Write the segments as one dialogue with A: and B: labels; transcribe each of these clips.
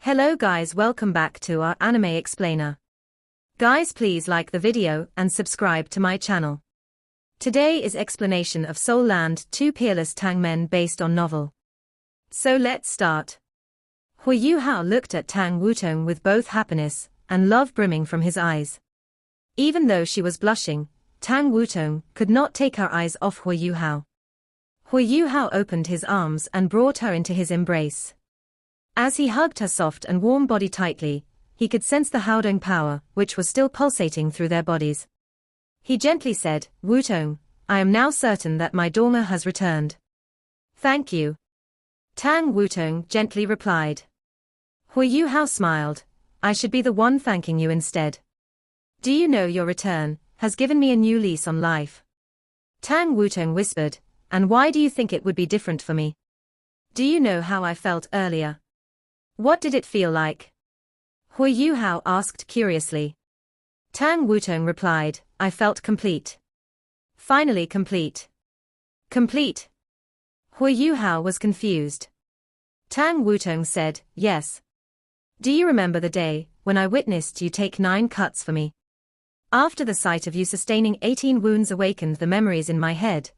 A: Hello guys, welcome back to our anime explainer. Guys, please like the video and subscribe to my channel. Today is explanation of Soul Land 2 Peerless Tang Men based on novel. So let's start. Huo Yuhao looked at Tang Wutong with both happiness and love brimming from his eyes. Even though she was blushing, Tang Wutong could not take her eyes off Huo Yuhao. Huo Yuhao opened his arms and brought her into his embrace. As he hugged her soft and warm body tightly, he could sense the Huodong power, which was still pulsating through their bodies. He gently said, "Wutong, I am now certain that my Dong'er has returned." "Thank you." Tang Wutong gently replied. Huo Yuhao smiled, "I should be the one thanking you instead. Do you know your return has given me a new lease on life?" Tang Wutong whispered, "And why do you think it would be different for me? Do you know how I felt earlier? What did it feel like?" Huo Yuhao asked curiously. Tang Wutong replied, "I felt complete. Finally complete." "Complete?" Huo Yuhao was confused. Tang Wutong said, "Yes. Do you remember the day when I witnessed you take 9 cuts for me? After the sight of you sustaining 18 wounds awakened the memories in my head,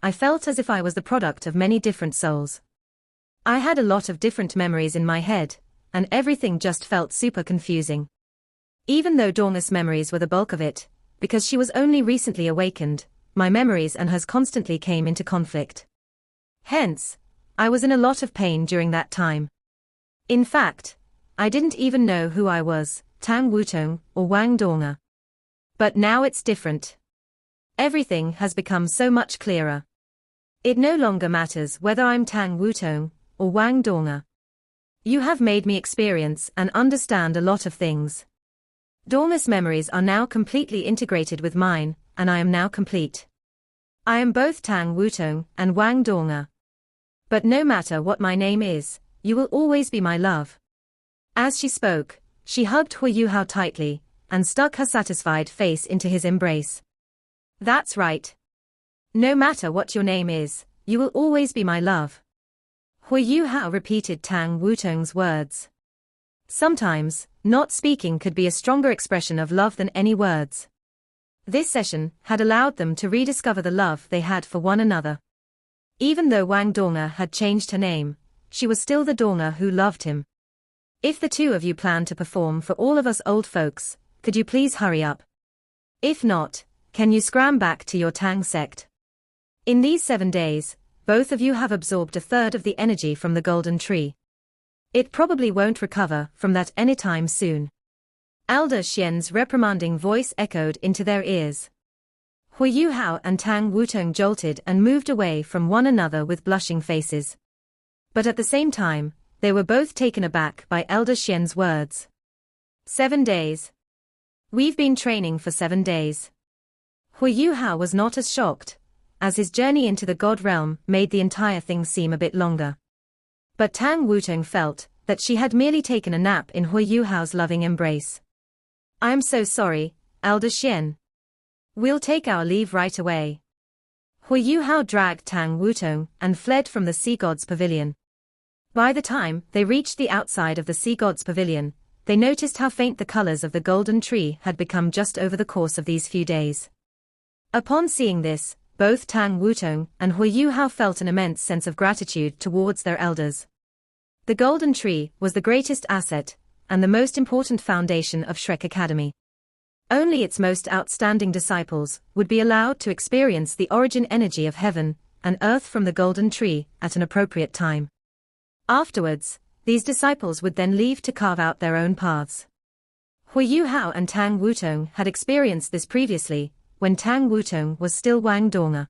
A: I felt as if I was the product of many different souls. I had a lot of different memories in my head, and everything just felt super confusing. Even though Dong'er's memories were the bulk of it, because she was only recently awakened, my memories and hers constantly came into conflict. Hence, I was in a lot of pain during that time. In fact, I didn't even know who I was, Tang Wutong or Wang Dong'er. But now it's different. Everything has become so much clearer. It no longer matters whether I'm Tang Wutong or Wang Dong'er. You have made me experience and understand a lot of things. Dong'er's memories are now completely integrated with mine, and I am now complete. I am both Tang Wutong and Wang Dong'er. But no matter what my name is, you will always be my love." As she spoke, she hugged Huo Yuhao tightly and stuck her satisfied face into his embrace. "That's right. No matter what your name is, you will always be my love." Huo Yuhao repeated Tang Wutong's words. Sometimes, not speaking could be a stronger expression of love than any words. This session had allowed them to rediscover the love they had for one another. Even though Wang Dong'er had changed her name, she was still the Dong'er who loved him. "If the two of you plan to perform for all of us old folks, could you please hurry up? If not, can you scram back to your Tang sect? In these 7 days, both of you have absorbed a third of the energy from the golden tree. It probably won't recover from that anytime soon." Elder Xian's reprimanding voice echoed into their ears. Huo Yuhao and Tang Wutong jolted and moved away from one another with blushing faces. But at the same time, they were both taken aback by Elder Xian's words. 7 days. We've been training for 7 days. Huo Yuhao was not as shocked, as his journey into the God realm made the entire thing seem a bit longer. But Tang Wutong felt that she had merely taken a nap in Huo Yuhao's loving embrace. "I am so sorry, Elder Xian. We'll take our leave right away." Huo Yuhao dragged Tang Wutong and fled from the Sea God's pavilion. By the time they reached the outside of the Sea God's pavilion, they noticed how faint the colors of the golden tree had become just over the course of these few days. Upon seeing this, both Tang Wutong and Huo Yuhao felt an immense sense of gratitude towards their elders. The golden tree was the greatest asset and the most important foundation of Shrek Academy. Only its most outstanding disciples would be allowed to experience the origin energy of heaven and earth from the golden tree at an appropriate time. Afterwards, these disciples would then leave to carve out their own paths. Huo Yuhao and Tang Wutong had experienced this previously, when Tang Wutong was still Wang Dong'er.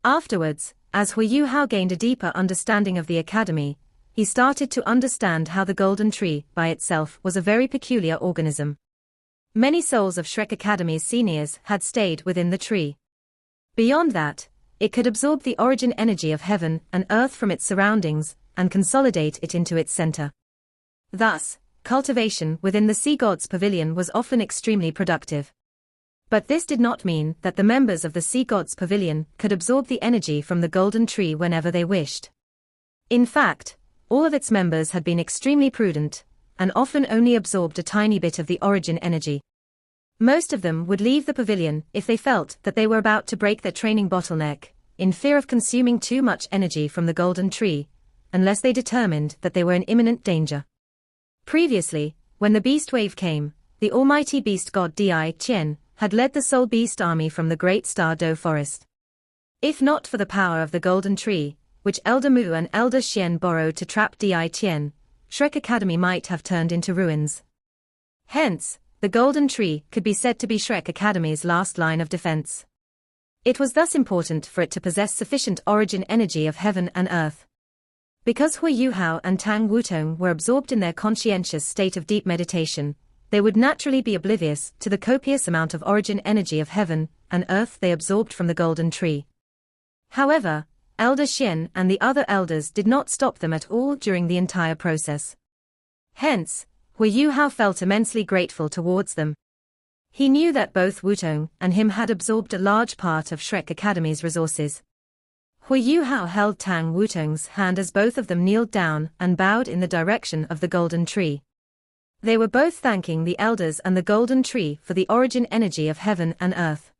A: Afterwards, as Huo Yuhao gained a deeper understanding of the academy, he started to understand how the golden tree by itself was a very peculiar organism. Many souls of Shrek Academy's seniors had stayed within the tree. Beyond that, it could absorb the origin energy of heaven and earth from its surroundings and consolidate it into its center. Thus, cultivation within the Sea God's pavilion was often extremely productive. But this did not mean that the members of the Sea God's pavilion could absorb the energy from the golden tree whenever they wished. In fact, all of its members had been extremely prudent, and often only absorbed a tiny bit of the origin energy. Most of them would leave the pavilion if they felt that they were about to break their training bottleneck, in fear of consuming too much energy from the golden tree, unless they determined that they were in imminent danger. Previously, when the beast wave came, the almighty beast god Di Qian had led the soul beast army from the great Star Do forest. If not for the power of the golden tree, which Elder Mu and Elder Xian borrowed to trap Di Qian, Shrek Academy might have turned into ruins. Hence, the golden tree could be said to be Shrek Academy's last line of defense. It was thus important for it to possess sufficient origin energy of heaven and earth. Because Huo Yuhao and Tang Wutong were absorbed in their conscientious state of deep meditation, they would naturally be oblivious to the copious amount of origin energy of heaven and earth they absorbed from the golden tree. However, Elder Xian and the other elders did not stop them at all during the entire process. Hence, Huo Yuhao felt immensely grateful towards them. He knew that both Wutong and him had absorbed a large part of Shrek Academy's resources. Huo Yuhao held Tang Wutong's hand as both of them kneeled down and bowed in the direction of the golden tree. They were both thanking the elders and the golden tree for the origin energy of heaven and earth.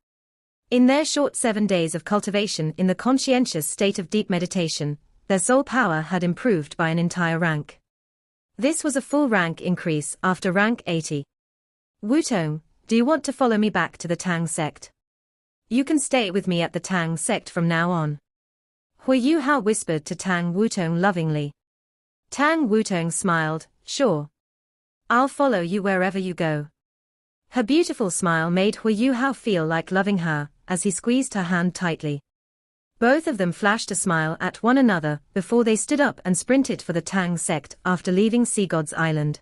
A: In their short 7 days of cultivation in the conscientious state of deep meditation, their soul power had improved by an entire rank. This was a full rank increase after rank 80. Wutong, do you want to follow me back to the Tang sect? You can stay with me at the Tang sect from now on. Huo Yuhao whispered to Tang Wutong lovingly. Tang Wutong smiled, sure. I'll follow you wherever you go. Her beautiful smile made Huo Yuhao feel like loving her, as he squeezed her hand tightly. Both of them flashed a smile at one another before they stood up and sprinted for the Tang sect after leaving Sea God's Island.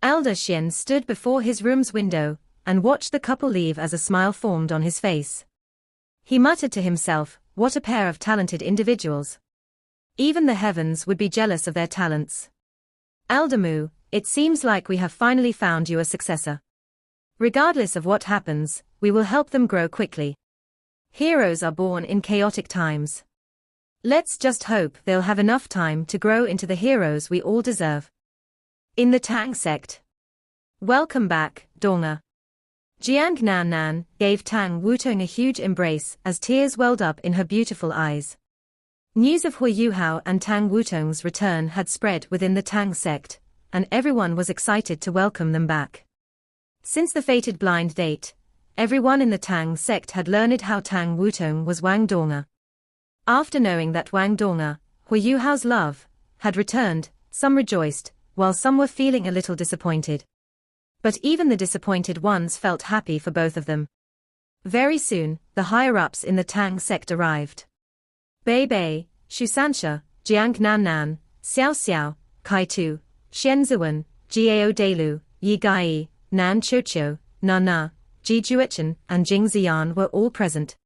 A: Elder Xian stood before his room's window and watched the couple leave as a smile formed on his face. He muttered to himself, what a pair of talented individuals. Even the heavens would be jealous of their talents. Elder Mu, it seems like we have finally found you a successor. Regardless of what happens, we will help them grow quickly. Heroes are born in chaotic times. Let's just hope they'll have enough time to grow into the heroes we all deserve. In the Tang sect. Welcome back, Donga. Jiang Nan gave Tang Wutong a huge embrace as tears welled up in her beautiful eyes. News of Huo Yuhao and Tang Wutong's return had spread within the Tang sect, and everyone was excited to welcome them back. Since the fated blind date, everyone in the Tang sect had learned how Tang Wutong was Wang Donga. After knowing that Wang Donga, Huo Yuhao's love, had returned, some rejoiced, while some were feeling a little disappointed. But even the disappointed ones felt happy for both of them. Very soon, the higher-ups in the Tang sect arrived. Bei Bei, Shu Sansha, Jiang Nan, Xiao Xiao, Kai Tu, Xian Zuan, Jiao Delu, Yi Gai, Nan Qiuqiu, Na, Ji Juechen, and Jing Ziyan were all present.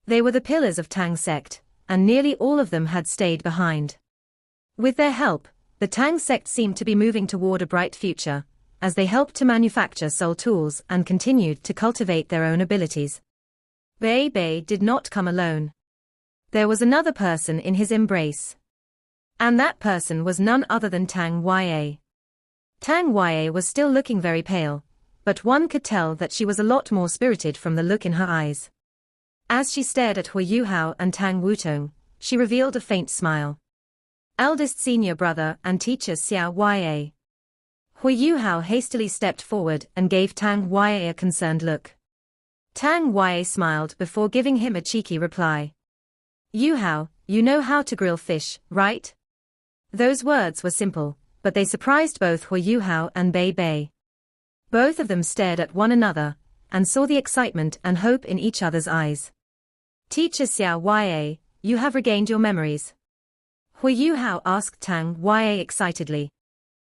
A: They were the pillars of Tang sect, and nearly all of them had stayed behind. With their help, the Tang sect seemed to be moving toward a bright future, as they helped to manufacture soul tools and continued to cultivate their own abilities. Bei Bei did not come alone. There was another person in his embrace. And that person was none other than Tang Ya. Tang Ya was still looking very pale, but one could tell that she was a lot more spirited from the look in her eyes. As she stared at Huo Yuhao and Tang Wutong, she revealed a faint smile. Eldest senior brother and teacher Xiao Ya. Huo Yuhao hastily stepped forward and gave Tang Ya a concerned look. Tang Ya smiled before giving him a cheeky reply. Yuhao, you know how to grill fish, right? Those words were simple, but they surprised both Huo Yuhao and Bei Bei. Both of them stared at one another, and saw the excitement and hope in each other's eyes. Teacher Xiao Ya, you have regained your memories. Huo Yuhao asked Tang Ya excitedly.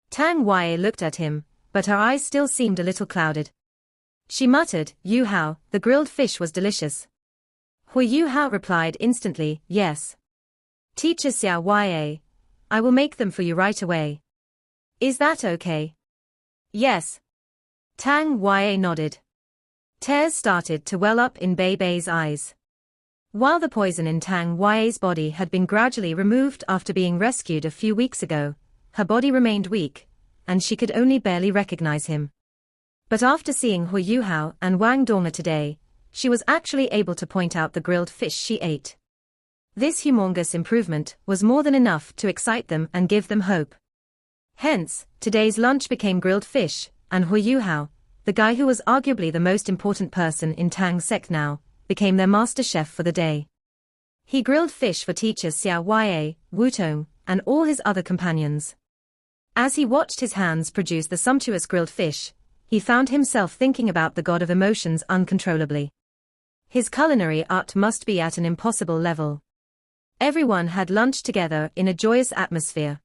A: Tang Ya looked at him, but her eyes still seemed a little clouded. She muttered, Yuhao, the grilled fish was delicious. Huo Yuhao replied instantly, yes. Teacher Xiao Ya, I will make them for you right away. Is that okay? Yes. Tang Ya nodded. Tears started to well up in Bei Bei's eyes. While the poison in Tang Ya's body had been gradually removed after being rescued a few weeks ago, her body remained weak, and she could only barely recognize him. But after seeing Huo Yuhao and Wang Dong'er today, she was actually able to point out the grilled fish she ate. This humongous improvement was more than enough to excite them and give them hope. Hence, today's lunch became grilled fish, and Huo Yuhao, the guy who was arguably the most important person in Tang's sect now, became their master chef for the day. He grilled fish for teachers Tang Wutong, and all his other companions. As he watched his hands produce the sumptuous grilled fish, he found himself thinking about the god of emotions uncontrollably. His culinary art must be at an impossible level. Everyone had lunch together in a joyous atmosphere.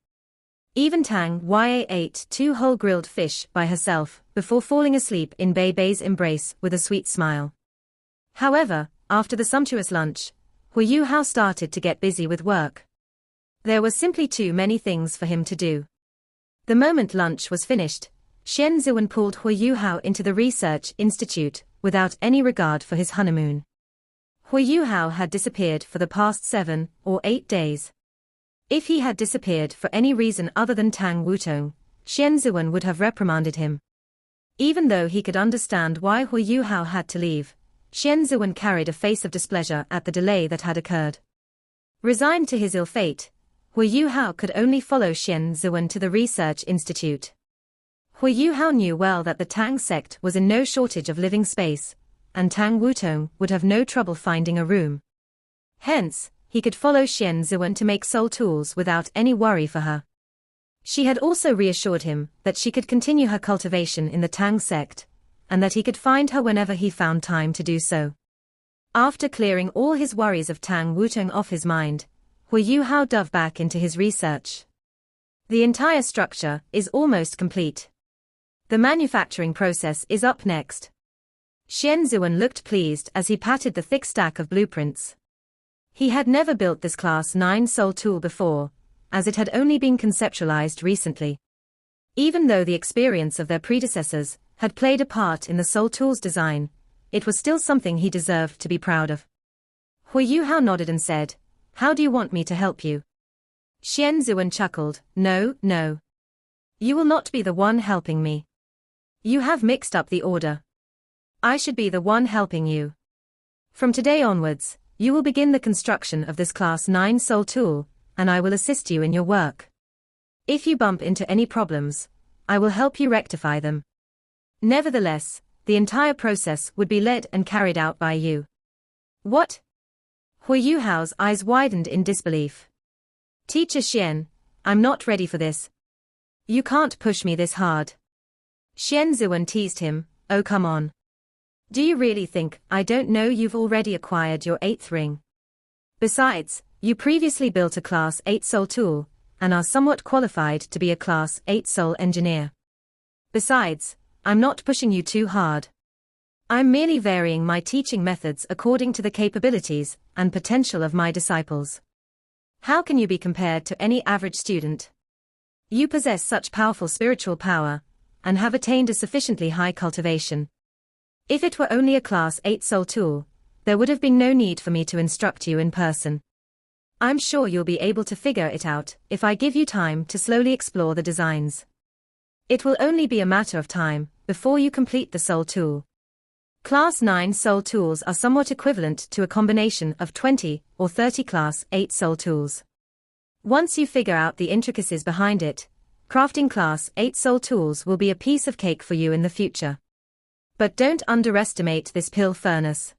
A: Even Tang Wutong ate 2 whole grilled fish by herself, before falling asleep in Bei's embrace with a sweet smile. However, after the sumptuous lunch, Huo Yuhao started to get busy with work. There were simply too many things for him to do. The moment lunch was finished, Xian Ziwen pulled Huo Yuhao into the research institute, without any regard for his honeymoon. Huo Yuhao had disappeared for the past 7 or 8 days. If he had disappeared for any reason other than Tang Wutong, Xian Ziwen would have reprimanded him. Even though he could understand why Huo Yuhao had to leave, Xian Ziwen carried a face of displeasure at the delay that had occurred. Resigned to his ill fate, Huo Yuhao could only follow Xian Ziwen to the research institute. Huo Yuhao knew well that the Tang sect was in no shortage of living space, and Tang Wutong would have no trouble finding a room. Hence, he could follow Xian Ziwen to make soul tools without any worry for her. She had also reassured him that she could continue her cultivation in the Tang sect, and that he could find her whenever he found time to do so. After clearing all his worries of Tang Wutong off his mind, Huo Yuhao dove back into his research. The entire structure is almost complete. The manufacturing process is up next. Xian Ziwen looked pleased as he patted the thick stack of blueprints. He had never built this Class 9 soul tool before, as it had only been conceptualized recently. Even though the experience of their predecessors had played a part in the soul tool's design, it was still something he deserved to be proud of. Huo Yuhao nodded and said, "How do you want me to help you?" Xian Ziwen chuckled, No. You will not be the one helping me. You have mixed up the order. I should be the one helping you. From today onwards, you will begin the construction of this Class 9 soul tool, and I will assist you in your work. If you bump into any problems, I will help you rectify them. Nevertheless, the entire process would be led and carried out by you. What? Huo Yuhao's eyes widened in disbelief. Teacher Xian, I'm not ready for this. You can't push me this hard. Xian Ziwen teased him, Oh come on. Do you really think I don't know you've already acquired your 8th ring? Besides, you previously built a Class 8 soul tool, and are somewhat qualified to be a Class 8 soul engineer. Besides, I'm not pushing you too hard. I'm merely varying my teaching methods according to the capabilities and potential of my disciples. How can you be compared to any average student? You possess such powerful spiritual power, and have attained a sufficiently high cultivation. If it were only a Class 8 soul tool, there would have been no need for me to instruct you in person. I'm sure you'll be able to figure it out if I give you time to slowly explore the designs. It will only be a matter of time before you complete the soul tool. Class 9 soul tools are somewhat equivalent to a combination of 20 or 30 Class 8 soul tools. Once you figure out the intricacies behind it, crafting Class 8 soul tools will be a piece of cake for you in the future. But don't underestimate this pill furnace.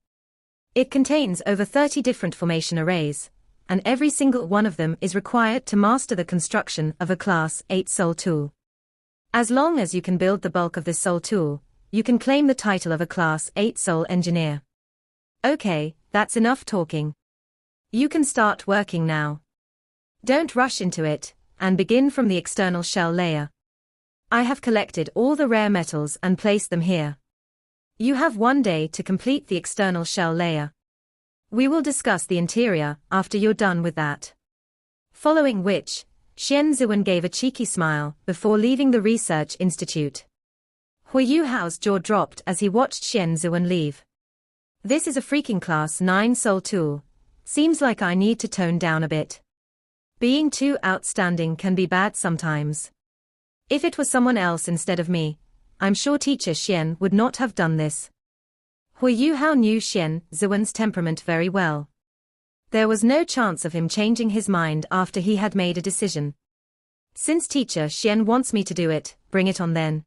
A: It contains over 30 different formation arrays, and every single one of them is required to master the construction of a Class 8 soul tool. As long as you can build the bulk of this soul tool, you can claim the title of a Class 8 soul engineer. Okay, that's enough talking. You can start working now. Don't rush into it, and begin from the external shell layer. I have collected all the rare metals and placed them here. You have 1 day to complete the external shell layer. We will discuss the interior after you're done with that. Following which, Xian Ziwen gave a cheeky smile before leaving the research institute. Huo Yuhao's jaw dropped as he watched Xian Ziwen leave. This is a freaking Class 9 soul tool. Seems like I need to tone down a bit. Being too outstanding can be bad sometimes. If it was someone else instead of me, I'm sure Teacher Xian would not have done this. Huo Yuhao knew Xian Ziwen's temperament very well. There was no chance of him changing his mind after he had made a decision. Since Teacher Xian wants me to do it, bring it on then.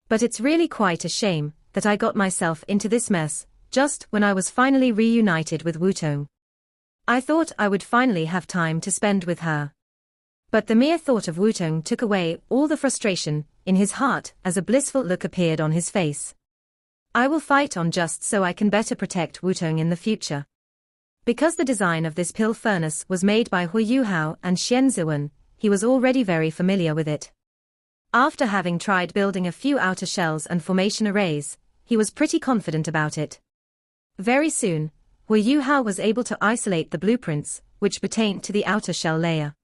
A: But it's really quite a shame that I got myself into this mess, just when I was finally reunited with Wutong. I thought I would finally have time to spend with her. But the mere thought of Wutong took away all the frustration in his heart as a blissful look appeared on his face. I will fight on just so I can better protect Wutong in the future. Because the design of this pill furnace was made by Huo Yuhao and Xian Ziwen, he was already very familiar with it. After having tried building a few outer shells and formation arrays, he was pretty confident about it. Very soon, Huo Yuhao was able to isolate the blueprints, which pertained to the outer shell layer.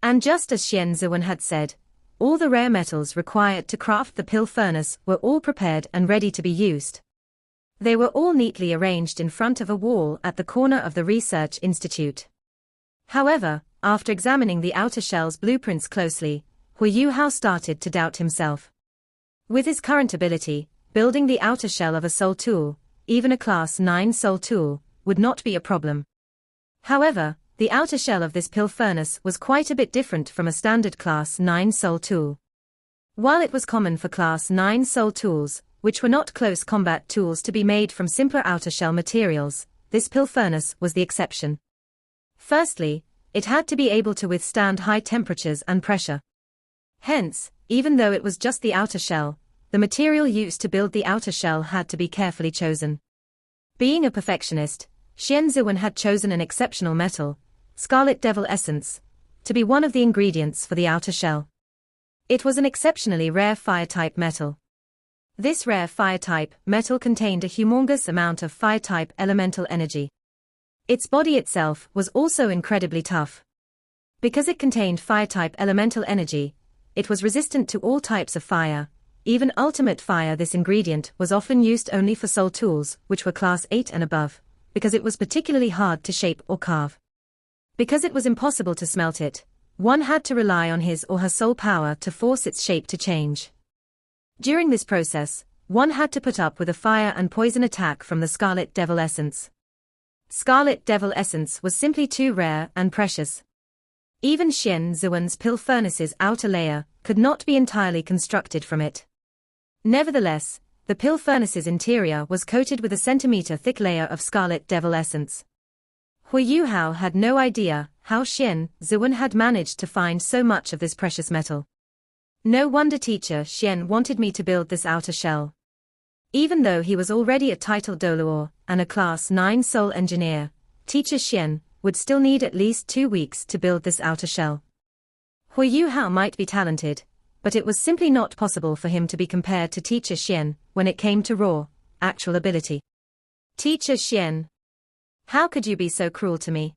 A: And just as Xian Ziwen had said, all the rare metals required to craft the pill furnace were all prepared and ready to be used. They were all neatly arranged in front of a wall at the corner of the research institute. However, after examining the outer shell's blueprints closely, Huo Yuhao started to doubt himself. With his current ability, building the outer shell of a soul tool, even a Class 9 soul tool, would not be a problem. However, the outer shell of this pill furnace was quite a bit different from a standard Class 9 soul tool. While it was common for Class 9 soul tools, which were not close combat tools, to be made from simpler outer shell materials, this pill furnace was the exception. Firstly, it had to be able to withstand high temperatures and pressure. Hence, even though it was just the outer shell, the material used to build the outer shell had to be carefully chosen. Being a perfectionist, Xian Ziwen had chosen an exceptional metal, Scarlet Devil Essence, to be one of the ingredients for the outer shell. It was an exceptionally rare fire-type metal. This rare fire-type metal contained a humongous amount of fire-type elemental energy. Its body itself was also incredibly tough. Because it contained fire-type elemental energy, it was resistant to all types of fire, even ultimate fire. This ingredient was often used only for soul tools, which were Class 8 and above, because it was particularly hard to shape or carve. Because it was impossible to smelt it, one had to rely on his or her soul power to force its shape to change. During this process, one had to put up with a fire and poison attack from the Scarlet Devil Essence. Scarlet Devil Essence was simply too rare and precious. Even Xian Ziwen's pill furnace's outer layer could not be entirely constructed from it. Nevertheless, the pill furnace's interior was coated with a centimeter-thick layer of Scarlet Devil Essence. Huo Yuhao had no idea how Xian Ziwen had managed to find so much of this precious metal. No wonder Teacher Xian wanted me to build this outer shell. Even though he was already a titled Doluor and a Class 9 soul engineer, Teacher Xian would still need at least 2 weeks to build this outer shell. Huo Yuhao might be talented, but it was simply not possible for him to be compared to Teacher Xian when it came to raw, actual ability. Teacher Xian, how could you be so cruel to me?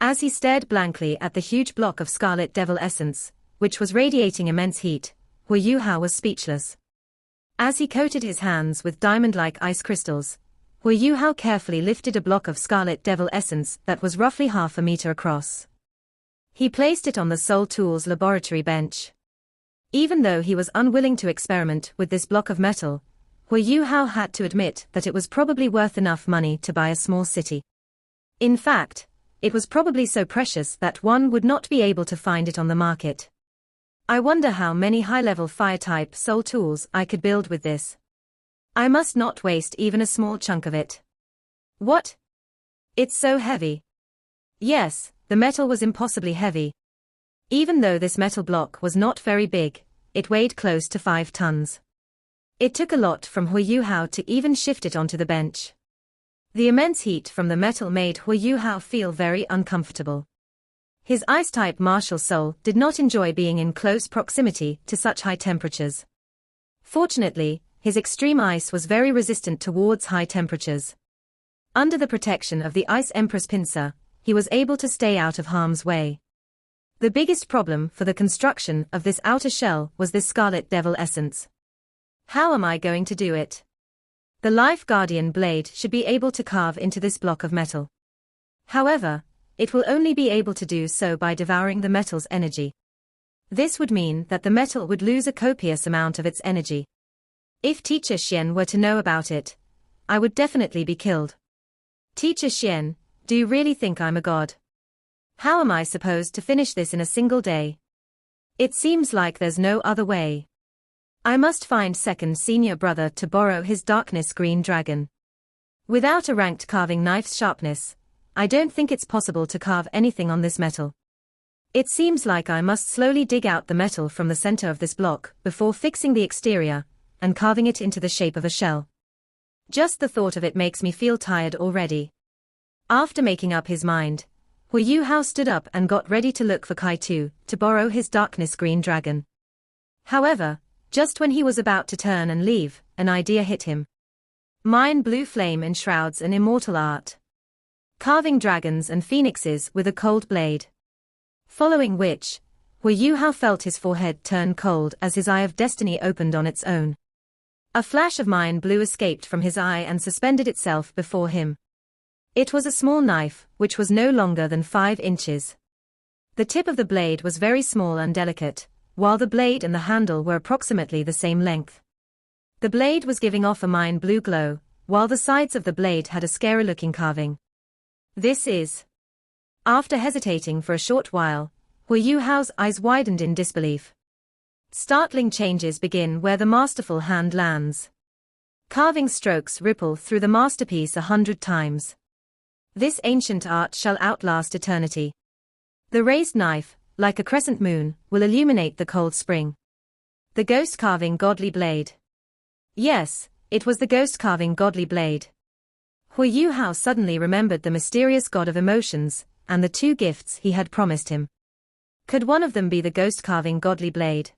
A: As he stared blankly at the huge block of Scarlet Devil Essence, which was radiating immense heat, Huo Yuhao was speechless. As he coated his hands with diamond-like ice crystals, Huo Yuhao carefully lifted a block of Scarlet Devil Essence that was roughly half a meter across. He placed it on the Soul Tools laboratory bench. Even though he was unwilling to experiment with this block of metal, Huo Yuhao had to admit that it was probably worth enough money to buy a small city. In fact, it was probably so precious that one would not be able to find it on the market. I wonder how many high-level fire-type soul tools I could build with this. I must not waste even a small chunk of it. What? It's so heavy. Yes, the metal was impossibly heavy. Even though this metal block was not very big, it weighed close to 5 tons. It took a lot from Huo Yuhao to even shift it onto the bench. The immense heat from the metal made Huo Yuhao feel very uncomfortable. His ice-type martial soul did not enjoy being in close proximity to such high temperatures. Fortunately, his extreme ice was very resistant towards high temperatures. Under the protection of the Ice Empress pincer, he was able to stay out of harm's way. The biggest problem for the construction of this outer shell was this Scarlet Devil Essence. How am I going to do it? The Life Guardian blade should be able to carve into this block of metal. However, it will only be able to do so by devouring the metal's energy. This would mean that the metal would lose a copious amount of its energy. If Teacher Xian were to know about it, I would definitely be killed. Teacher Xian, do you really think I'm a god? How am I supposed to finish this in a single day? It seems like there's no other way. I must find second senior brother to borrow his darkness green dragon. Without a ranked carving knife's sharpness, I don't think it's possible to carve anything on this metal. It seems like I must slowly dig out the metal from the center of this block before fixing the exterior and carving it into the shape of a shell. Just the thought of it makes me feel tired already. After making up his mind, Huo Yuhao stood up and got ready to look for Kaitu to borrow his darkness green dragon. However, just when he was about to turn and leave, an idea hit him. Mine blue flame enshrouds an immortal art. Carving dragons and phoenixes with a cold blade. Following which, Huo Yuhao felt his forehead turn cold as his eye of destiny opened on its own. A flash of mine blue escaped from his eye and suspended itself before him. It was a small knife, which was no longer than 5 inches. The tip of the blade was very small and delicate, while the blade and the handle were approximately the same length. The blade was giving off a mine blue glow, while the sides of the blade had a scary-looking carving. This is... After hesitating for a short while, Huo Yuhao's eyes widened in disbelief. Startling changes begin where the masterful hand lands. Carving strokes ripple through the masterpiece 100 times. This ancient art shall outlast eternity. The raised knife, like a crescent moon, will illuminate the cold spring. The ghost carving godly blade. Yes, it was the ghost carving godly blade. Huo Yuhao suddenly remembered the mysterious god of emotions, and the 2 gifts he had promised him. Could one of them be the ghost carving godly blade?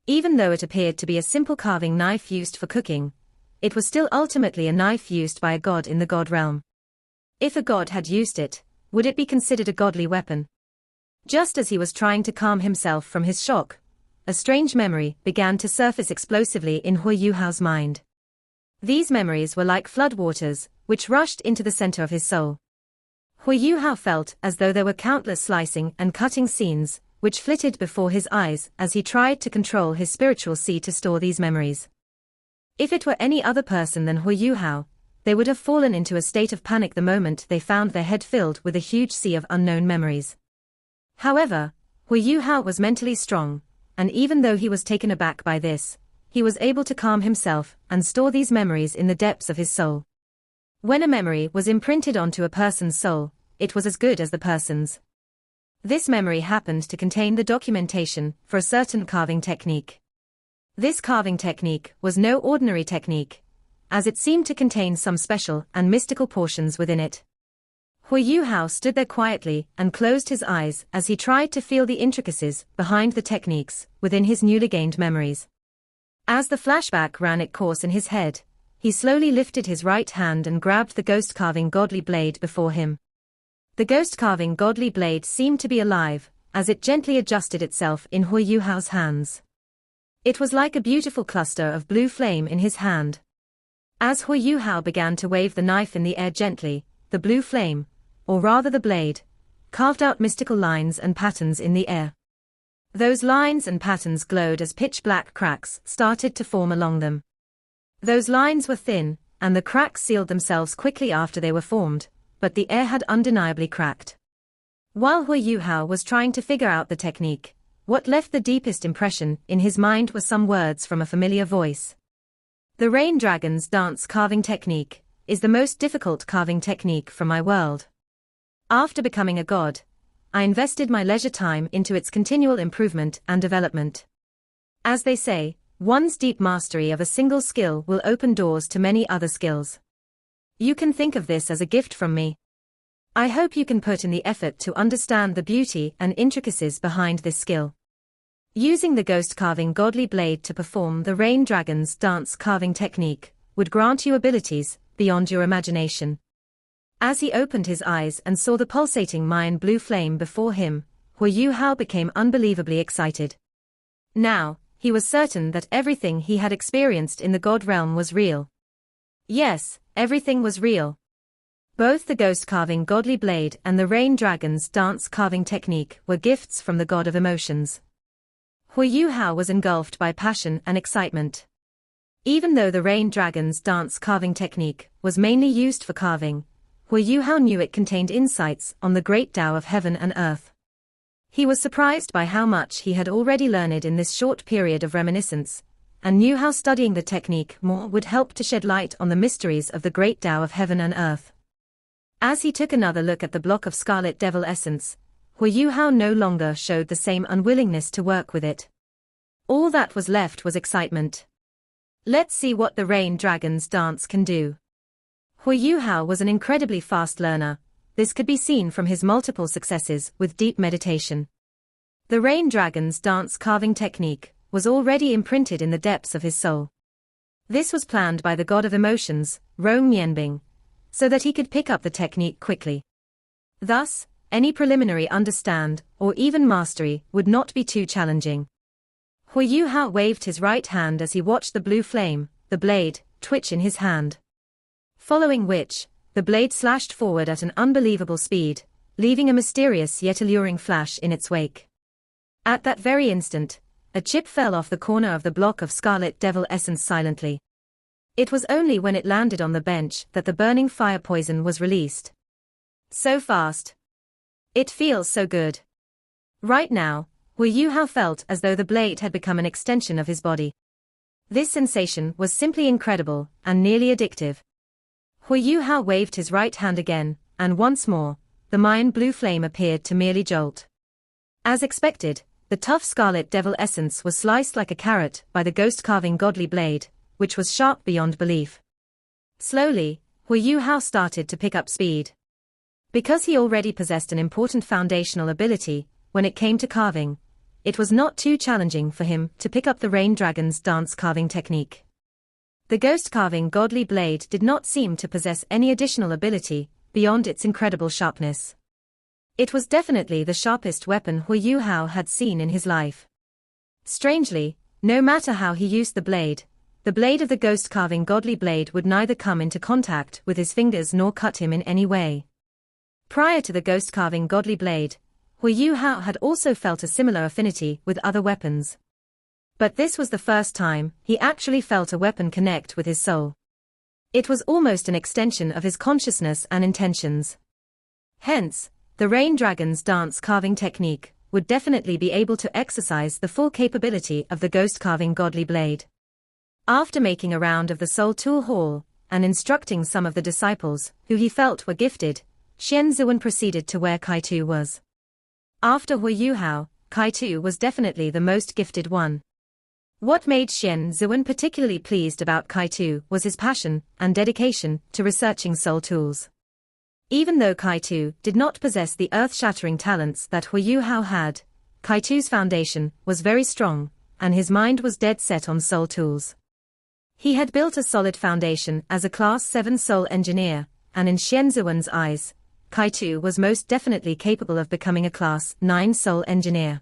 A: Even though it appeared to be a simple carving knife used for cooking, it was still ultimately a knife used by a god in the god realm. If a god had used it, would it be considered a godly weapon? Just as he was trying to calm himself from his shock, a strange memory began to surface explosively in Huo Yuhao's mind. These memories were like floodwaters, which rushed into the center of his soul. Huo Yuhao felt as though there were countless slicing and cutting scenes, which flitted before his eyes as he tried to control his spiritual sea to store these memories. If it were any other person than Huo Yuhao, they would have fallen into a state of panic the moment they found their head filled with a huge sea of unknown memories. However, Huo Yuhao was mentally strong, and even though he was taken aback by this, he was able to calm himself and store these memories in the depths of his soul. When a memory was imprinted onto a person's soul, it was as good as the person's. This memory happened to contain the documentation for a certain carving technique. This carving technique was no ordinary technique, as it seemed to contain some special and mystical portions within it. Huo Yuhao stood there quietly and closed his eyes as he tried to feel the intricacies behind the techniques within his newly gained memories. As the flashback ran its course in his head, he slowly lifted his right hand and grabbed the ghost-carving godly blade before him. The ghost-carving godly blade seemed to be alive, as it gently adjusted itself in Huo Yuhao's hands. It was like a beautiful cluster of blue flame in his hand. As Huo Yuhao began to wave the knife in the air gently, the blue flame, or rather the blade, carved out mystical lines and patterns in the air. Those lines and patterns glowed as pitch-black cracks started to form along them. Those lines were thin, and the cracks sealed themselves quickly after they were formed, but the air had undeniably cracked. While Huo Yuhao was trying to figure out the technique, what left the deepest impression in his mind were some words from a familiar voice. The Rain Dragon's dance carving technique is the most difficult carving technique from my world. After becoming a god, I invested my leisure time into its continual improvement and development. As they say, one's deep mastery of a single skill will open doors to many other skills. You can think of this as a gift from me. I hope you can put in the effort to understand the beauty and intricacies behind this skill. Using the ghost carving godly blade to perform the Rain Dragon's dance carving technique would grant you abilities beyond your imagination. As he opened his eyes and saw the pulsating mine blue flame before him, Huo Yuhao became unbelievably excited. Now, he was certain that everything he had experienced in the god realm was real. Yes, everything was real. Both the ghost-carving godly blade and the Rain Dragon's dance carving technique were gifts from the god of emotions. Huo Yuhao was engulfed by passion and excitement. Even though the Rain Dragon's dance carving technique was mainly used for carving, Huo Yuhao knew it contained insights on the great Tao of heaven and earth. He was surprised by how much he had already learned in this short period of reminiscence, and knew how studying the technique more would help to shed light on the mysteries of the great Tao of heaven and earth. As he took another look at the block of Scarlet Devil essence, Huo Yuhao no longer showed the same unwillingness to work with it. All that was left was excitement. Let's see what the Rain Dragon's dance can do. Huo Yuhao was an incredibly fast learner. This could be seen from his multiple successes with deep meditation. The Rain Dragon's dance carving technique was already imprinted in the depths of his soul. This was planned by the god of emotions, Rong Mianbing, so that he could pick up the technique quickly. Thus, any preliminary understand or even mastery would not be too challenging. Huo Yuhao waved his right hand as he watched the blue flame, the blade, twitch in his hand. Following which, the blade slashed forward at an unbelievable speed, leaving a mysterious yet alluring flash in its wake. At that very instant, a chip fell off the corner of the block of Scarlet Devil essence silently. It was only when it landed on the bench that the burning fire poison was released. So fast. It feels so good. Right now, Huo Yuhao felt as though the blade had become an extension of his body. This sensation was simply incredible and nearly addictive. Huo Yuhao waved his right hand again, and once more, the Mayan blue flame appeared to merely jolt. As expected, the tough Scarlet Devil essence was sliced like a carrot by the ghost-carving godly blade, which was sharp beyond belief. Slowly, Huo Yuhao started to pick up speed. Because he already possessed an important foundational ability, when it came to carving, it was not too challenging for him to pick up the Rain Dragon's dance carving technique. The ghost-carving godly blade did not seem to possess any additional ability beyond its incredible sharpness. It was definitely the sharpest weapon Huo Yuhao had seen in his life. Strangely, no matter how he used the blade of the ghost-carving godly blade would neither come into contact with his fingers nor cut him in any way. Prior to the ghost-carving godly blade, Huo Yuhao had also felt a similar affinity with other weapons. But this was the first time he actually felt a weapon connect with his soul. It was almost an extension of his consciousness and intentions. Hence, the Rain Dragon's dance carving technique would definitely be able to exercise the full capability of the ghost-carving godly blade. After making a round of the Soul Tool Hall, and instructing some of the disciples who he felt were gifted, Xian Zuan proceeded to where Kaitu was. After Huo Yuhao, Kaitu was definitely the most gifted one. What made Xian Zuan particularly pleased about Kaitu was his passion and dedication to researching soul tools. Even though Kaitu did not possess the earth-shattering talents that Huo Yuhao had, Kaitu's foundation was very strong, and his mind was dead set on soul tools. He had built a solid foundation as a Class 7 soul engineer, and in Xian Zuan's eyes, Kaitu was most definitely capable of becoming a Class 9 soul engineer.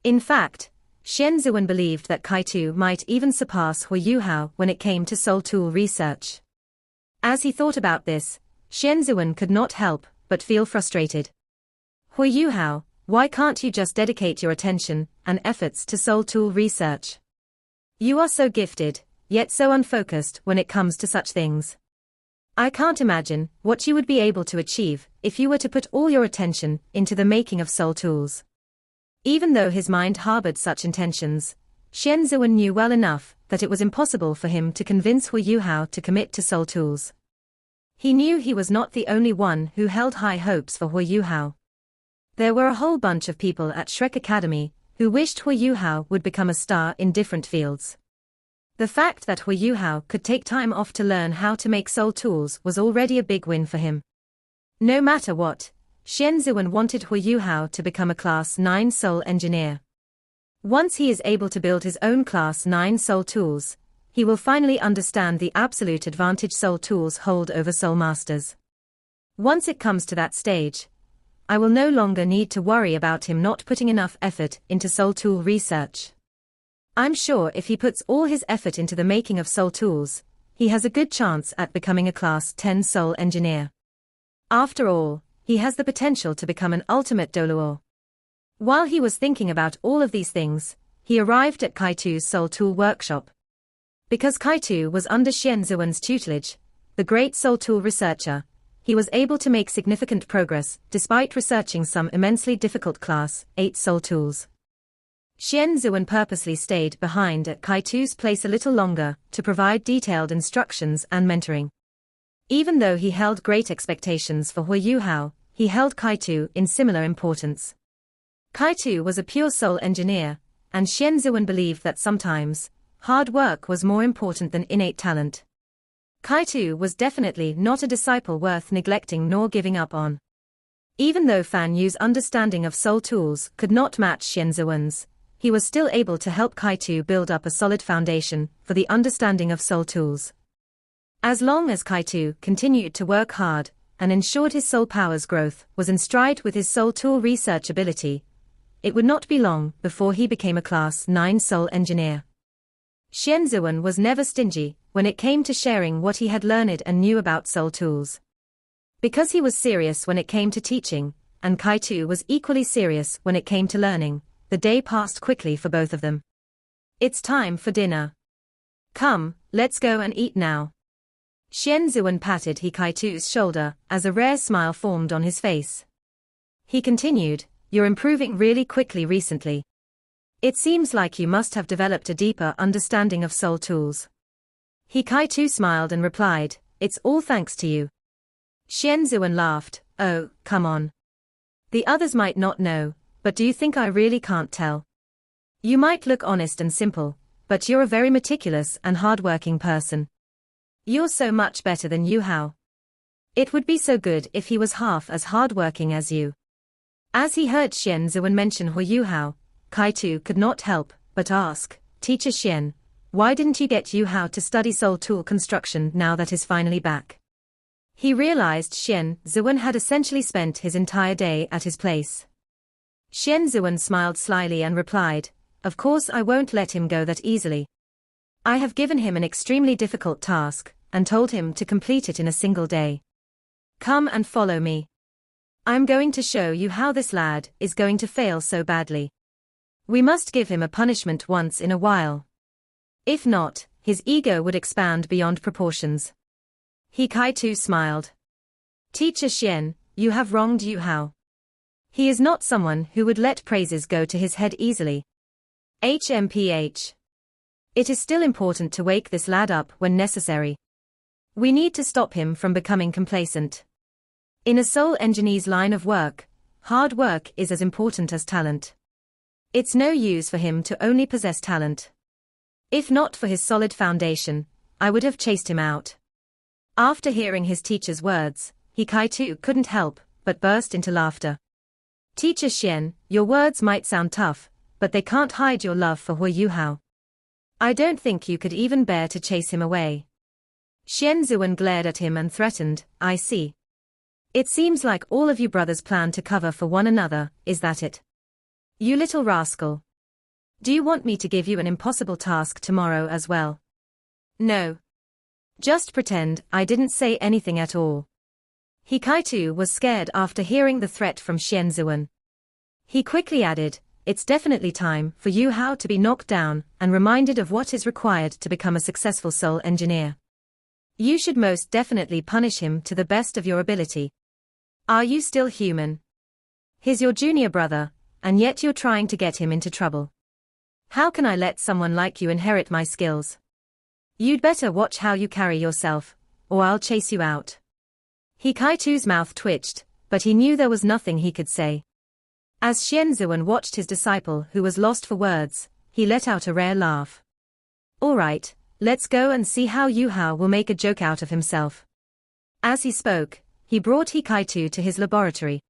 A: In fact, Xian Zuan believed that Kaitu might even surpass Huo Yuhao when it came to soul tool research. As he thought about this, Xian Zuan could not help but feel frustrated. Huo Yuhao, why can't you just dedicate your attention and efforts to soul tool research? You are so gifted, yet so unfocused when it comes to such things. I can't imagine what you would be able to achieve if you were to put all your attention into the making of soul tools. Even though his mind harbored such intentions, Xian Zuan knew well enough that it was impossible for him to convince Huo Yuhao to commit to soul tools. He knew he was not the only one who held high hopes for Huo Yuhao. There were a whole bunch of people at Shrek Academy who wished Huo Yuhao would become a star in different fields. The fact that Huo Yuhao could take time off to learn how to make soul tools was already a big win for him. No matter what, Xian Zuan wanted Huo Yuhao to become a Class 9 soul engineer. Once he is able to build his own Class 9 soul tools, he will finally understand the absolute advantage soul tools hold over soul masters. Once it comes to that stage, I will no longer need to worry about him not putting enough effort into soul tool research. I'm sure if he puts all his effort into the making of soul tools, he has a good chance at becoming a Class 10 soul engineer. After all, he has the potential to become an ultimate Doluo. While he was thinking about all of these things, he arrived at Kaitu's soul tool workshop. Because Kaitu was under Xian Zuan's tutelage, the great soul tool researcher, he was able to make significant progress despite researching some immensely difficult Class 8 soul tools. Xian Zuan purposely stayed behind at Kaitu's place a little longer to provide detailed instructions and mentoring. Even though he held great expectations for Huo Yuhao, he held Kaitu in similar importance. Kaitu was a pure soul engineer, and Xian Zuan believed that sometimes, hard work was more important than innate talent. Kaitu was definitely not a disciple worth neglecting nor giving up on. Even though Fan Yu's understanding of soul tools could not match Xian Zuan's, he was still able to help Kaitu build up a solid foundation for the understanding of soul tools. As long as Kaitu continued to work hard and ensured his soul power's growth was in stride with his soul tool research ability, it would not be long before he became a Class 9 soul engineer. Xian Zuan was never stingy when it came to sharing what he had learned and knew about soul tools. Because he was serious when it came to teaching, and Kaitu was equally serious when it came to learning, the day passed quickly for both of them. It's time for dinner. Come, let's go and eat now. Xian Zuan patted Kaitu's shoulder as a rare smile formed on his face. He continued, "You're improving really quickly recently. It seems like you must have developed a deeper understanding of soul tools." Kaitu smiled and replied, "It's all thanks to you." Xian Zuan laughed, "Oh, come on. The others might not know, but do you think I really can't tell? You might look honest and simple, but you're a very meticulous and hardworking person. You're so much better than Yuhao. It would be so good if he was half as hardworking as you." As he heard Xian Zuan mention Huo Yuhao, Kaitu could not help but ask, "Teacher Xian, why didn't you get Yuhao to study soul tool construction now that he's finally back?" He realized Xian Zuan had essentially spent his entire day at his place. Xian Zuan smiled slyly and replied, "Of course I won't let him go that easily. I have given him an extremely difficult task, and told him to complete it in a single day. Come and follow me. I'm going to show you how this lad is going to fail so badly. We must give him a punishment once in a while. If not, his ego would expand beyond proportions." Kaitu smiled. "Teacher Xian, you have wronged Yuhao. He is not someone who would let praises go to his head easily. HMPH. It is still important to wake this lad up when necessary. We need to stop him from becoming complacent. In a soul engineer's line of work, hard work is as important as talent. It's no use for him to only possess talent. If not for his solid foundation, I would have chased him out." After hearing his teacher's words, Kaitu couldn't help but burst into laughter. "Teacher Xian, your words might sound tough, but they can't hide your love for Huo Yuhao. I don't think you could even bear to chase him away." Xian Zuan glared at him and threatened, "I see. It seems like all of you brothers plan to cover for one another, is that it? You little rascal. Do you want me to give you an impossible task tomorrow as well? No. Just pretend I didn't say anything at all." Kaitu was scared after hearing the threat from Xian Zuan. He quickly added, "It's definitely time for Yuhao to be knocked down and reminded of what is required to become a successful soul engineer. You should most definitely punish him to the best of your ability. Are you still human? He's your junior brother, and yet you're trying to get him into trouble. How can I let someone like you inherit my skills? You'd better watch how you carry yourself, or I'll chase you out." Kaitu's mouth twitched, but he knew there was nothing he could say. As Xian Zuan watched his disciple who was lost for words, he let out a rare laugh. "All right, let's go and see how Yuhao will make a joke out of himself." As he spoke, he brought Kaitu to his laboratory.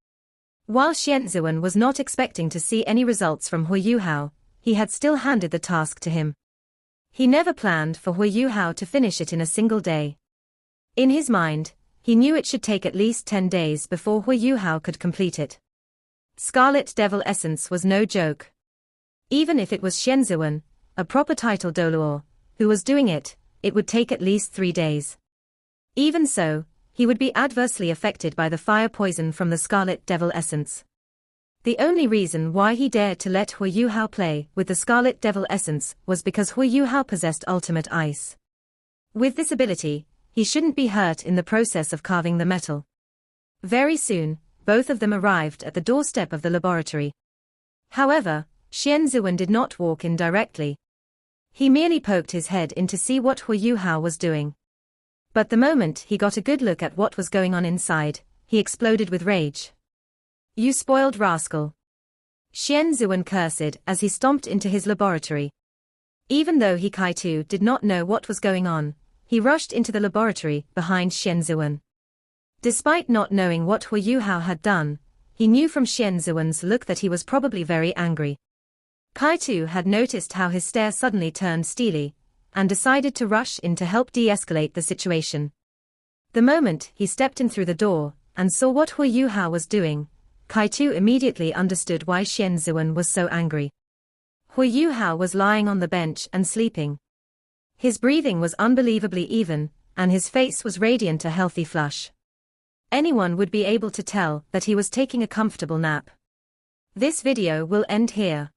A: While Xian Zuan was not expecting to see any results from Huo Yuhao, he had still handed the task to him. He never planned for Huo Yuhao to finish it in a single day. In his mind, he knew it should take at least 10 days before Huo Yuhao could complete it. Scarlet Devil Essence was no joke. Even if it was Xian Zuan, a proper title Doluor, who was doing it, it would take at least 3 days. Even so, he would be adversely affected by the fire poison from the Scarlet Devil Essence. The only reason why he dared to let Huo Yuhao play with the Scarlet Devil essence was because Huo Yuhao possessed ultimate ice. With this ability, he shouldn't be hurt in the process of carving the metal. Very soon, both of them arrived at the doorstep of the laboratory. However, Xian Ziwen did not walk in directly. He merely poked his head in to see what Huo Yuhao was doing. But the moment he got a good look at what was going on inside, he exploded with rage. "You spoiled rascal!" Xian Ziwen cursed as he stomped into his laboratory. Even though he Kaitu did not know what was going on, he rushed into the laboratory behind Xian Ziwen. Despite not knowing what Huo Yuhao had done, he knew from Xian Ziwen's look that he was probably very angry. Kaitu had noticed how his stare suddenly turned steely, and decided to rush in to help de-escalate the situation. The moment he stepped in through the door, and saw what Huo Yuhao was doing, Kaitu immediately understood why Xian Ziwen was so angry. Huo Yuhao was lying on the bench and sleeping. His breathing was unbelievably even, and his face was radiant, a healthy flush. Anyone would be able to tell that he was taking a comfortable nap. This video will end here.